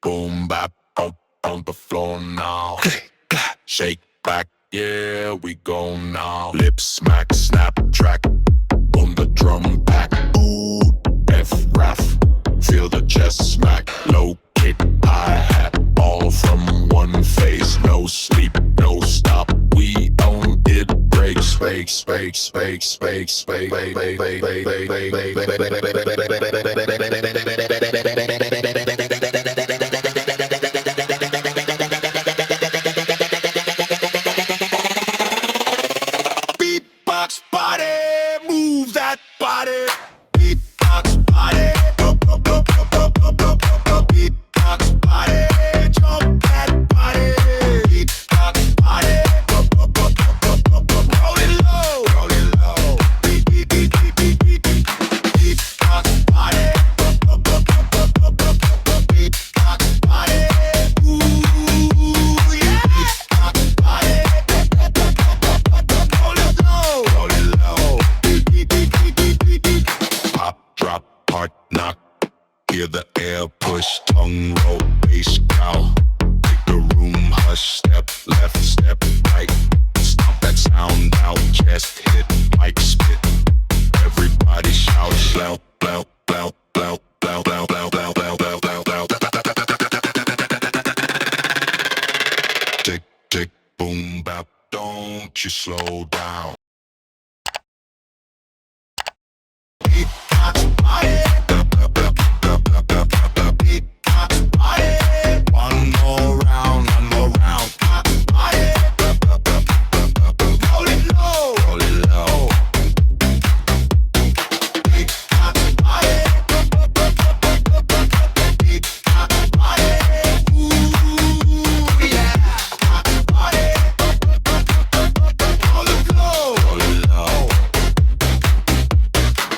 boom bap on the floor now. Shake back, yeah, we go now. Lip smack, snap track on the drum pack. Ooh, F rap, feel the chest smack. Low kick, hi-hat, all from one face. No sleep, no stop, we own it. Break, spake, spake, spake, spake, spake, Beatbox body, move that body. Beatbox body, beatbox body, jump that body. Beatbox body, roll it low, roll it low. Beatbox body, beatbox body, ooh yeah. Beatbox body, roll it low, roll it low. Pop, drop, hard knock. Hear the air push, tongue roll, bass growl. Make the room hush, step left, step right. Stomp that sound out, chest hit, mic spit. Everybody shout, shout, blow, blow, blow, blow, blow, blow, blow, blow, blow, blow, blow. Tick, tick, boom, bap, don't you slow down.